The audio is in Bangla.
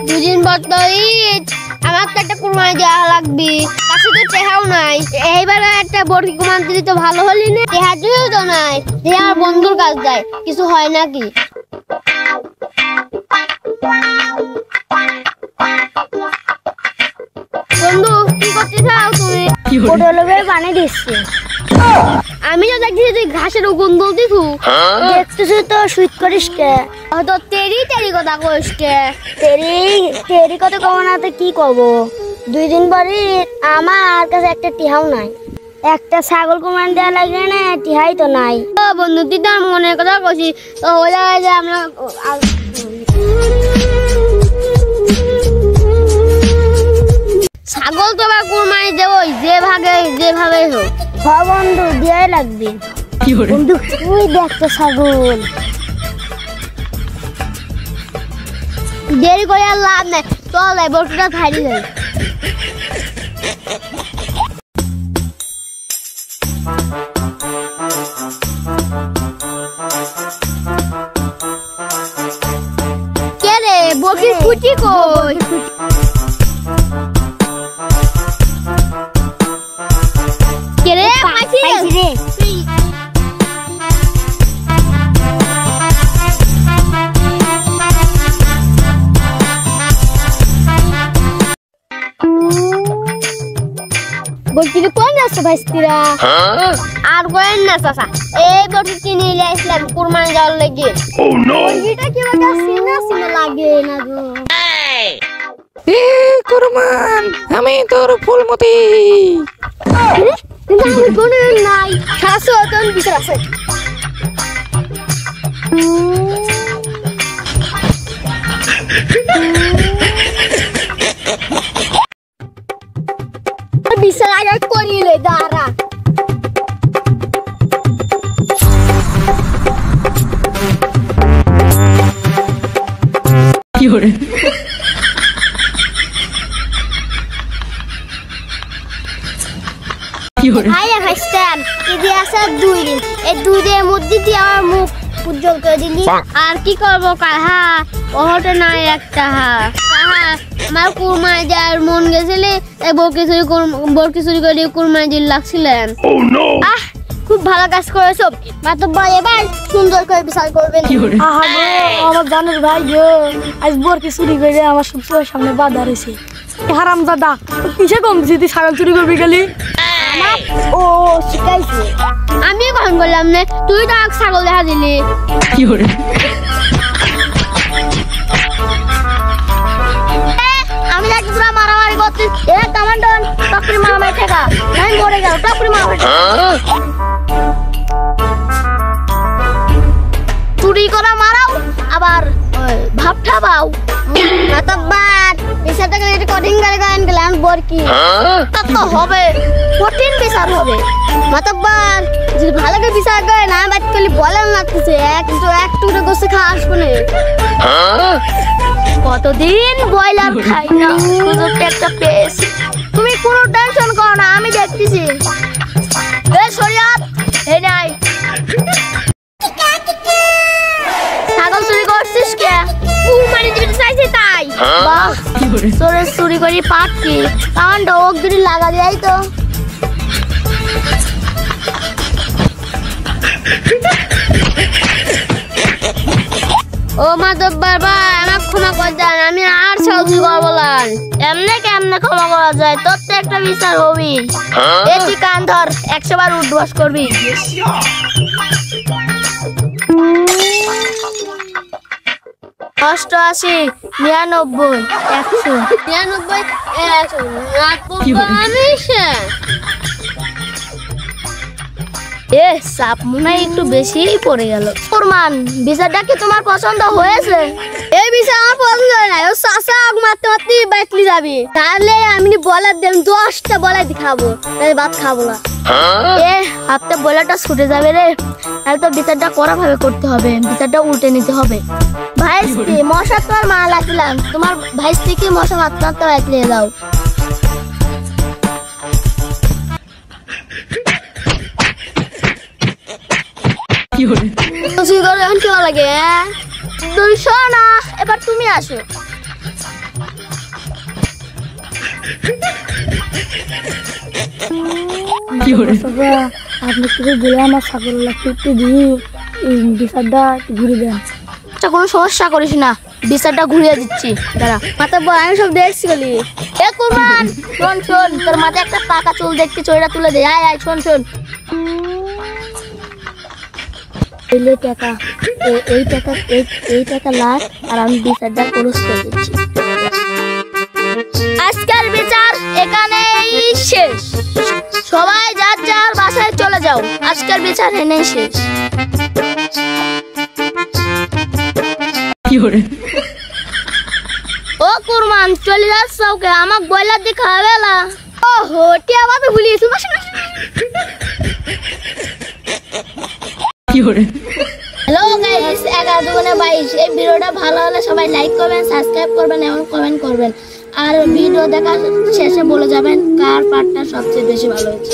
দুদিন পর তো ঈদ, আমার তো একটা কুরবানি দেওয়া লাগবে, কাছে তো টেহাও নাই। এইবার একটা বড়ি কুরবানি দিলে তো ভালো হলি না, টেহা দিয়েও তো নাই, যে আমার বন্ধুর কাজ যায়, কিছু হয় নাকি? বন্ধু কি করতে চাও তুমি? পটলের পানি দিচ্ছি। আমি তো দেখছি তুই ঘাসের উগুন বলতিস, দেখতেছি তো সুইট করিস কে? তো তেরি তেরি কথা কইস কে? তেরি তেরি কথা কব না তো কি কব? 2 দিন পরে আমার কাছে একটা টিহাও নাই, একটা ছাগল কুরবানি দেওয়া লাগে না, টিহাই তো নাই। ও বন্ধু তুই তো মনের কথা কইছিস, তো ওই জায়গায় যে আমরা ছাগল তো বা কুরবানি দেবো যেভাবে হোক। হ্যাঁ বন্ধু দেওয়াই লাগবে। বন্ধু তুই দেখতো ছাগল, দেরি করে আর লাভ নাই, চল বড়টা ছাড়ি যাই। কে রে বকির কুটি কই? বলছি কোন রাস্তা ভাইস্তিরা? আর কোন না চাচা, এই বটি কিনে নিয়ে আসলাম কুরবানি দেওয়ার লাগি। এটা কি একটা সিনা লাগে না গো? এ কুরবান, আমি তোর ফুলমতি। কিন্তু আমি কোন নাই, খাসো তোর বিচার আছে। বিচার আগে করিলে দাঁড়া। কি করে? এই 2 দিনের মধ্যে তুই আমার মুখ উজ্জ্বল করে দিলি, আর কি করবো কাহা? ওহটা নাই একটা কাহা, আমার কুরবানি দেওয়ার মন গেছিলে, তাই বরকি চুরি করে কুরবানি দিল লাগছিলেন। আহ খুব ভালো কাজ করেছো মাতব্বর, এবার সুন্দর করে বিচার করবেন। আমার জানের ভাই গো, আজ বরকি চুরি করে আমার সব সামনে বাধা রয়েছে। হারাম দাদা কিসে কম দিছি, তুই ছাগল চুরি করবি গেলি? ও শিখাইছে, আমি কখন বললাম না, তুই তো ছাগল দেখা দিলি। কি করে? আমি দেখি পুরা মারামারি করছিস, টমাটন টকরি মারামারি ঠেকা, আমি মরে গেল টকরি মারামারি। চুরি করা মারাও, আবার ভাবটা পাও। মাতব্বর বিচারটা করে কঠিন করে গান গেলাম বরকি, তত হবে কঠিন বিচার হবে। মাতব্বর যদি ভালো করে বিচার করে না, বাদ করলে বলেন লাগতেছে একটু গোসে খাওয়া আসবো না। কতদিন বয়লার খাই না, সুযোগটা একটা পেয়েছি। তুমি কোনো টেনশন করো না, আমি দেখতেছি। এই নাই ছাগল চুরি করছিস কে? কুরবানি দিতে চাইছি তাই। বাহ তোরে চুরি করি পাটকি, কারণ ঢোক দুটি লাগা দেয় তো। ও মাতব্বর ভাই, আমার ক্ষমা করে দেন, আমি আর চুরি করবো না। এমনি কেমনে ক্ষমা করা যায়? তোর তো একটা বিচার হবি। তুই কান ধর, 100 বার উঠবাস করবি। 88, 99, 100, 99, 100। সাপ মনে হয় একটু বেশি পড়ে গেল। কুরবান বিচারটা কি তোমার পছন্দ হয়েছে? এই বিচার আমার পছন্দ হয় না, ও চাচা মারতে মারতে বাইকলি যাবি, তাহলে আমি বলার দেন 10টা বলাই খাবো, তাই ভাত খাবো না। হাতে বলাটা ছুটে যাবে রে, তাহলে তো বিচারটা করা ভাবে করতে হবে, বিচারটা উল্টে নিতে হবে। ভাইস্তি মশা তো আর মা লাগলাম, তোমার ভাইস্তি কি মশা মারতে মারতে বাইকলি যাও। কি করে? লাগে এবার তুমি আসো। কি hore বাবা আপনি কিছু দিলে আমার ছাগলগুলো একটু দিয়ে এই বিচারটা ঘুরে দেন। আচ্ছা কোনো সমস্যা করিস না, বিচারটা ঘুরিয়ে দিচ্ছি দাঁড়া। মাথা আমি সব দেখছি গলি। এ কুরবান শোন শোন, তোর মাথায় একটা পাকা চুল দেখতে, চুলটা তুলে দে। আয় আয় শোন শোন, এই টাকা এই টাকা লাখ, আর আমি বিচারটা খরচ করে দিচ্ছি। আজকের বিচার এখানেই শেষ, সবাই যার যার বাসায় চলে যাও। আজকের বিচার এখানেই শেষ। কি hore ও কুরবান চলে যাচ্ছ ওকে, আমাকে বয়লার দিয়ে খাওয়াবে না? ওহো টিয়া বাবা ভুলিয়েছি। কি hore হ্যালো গাইস, 11×22। এই ভিডিওটা ভালো হলে সবাই লাইক করবেন, সাবস্ক্রাইব করবেন এবং কমেন্ট করবেন। আর ভিডিও দেখার শেষে বলে যাবেন কার পার্টটা সবচেয়ে বেশি ভালো হয়েছে।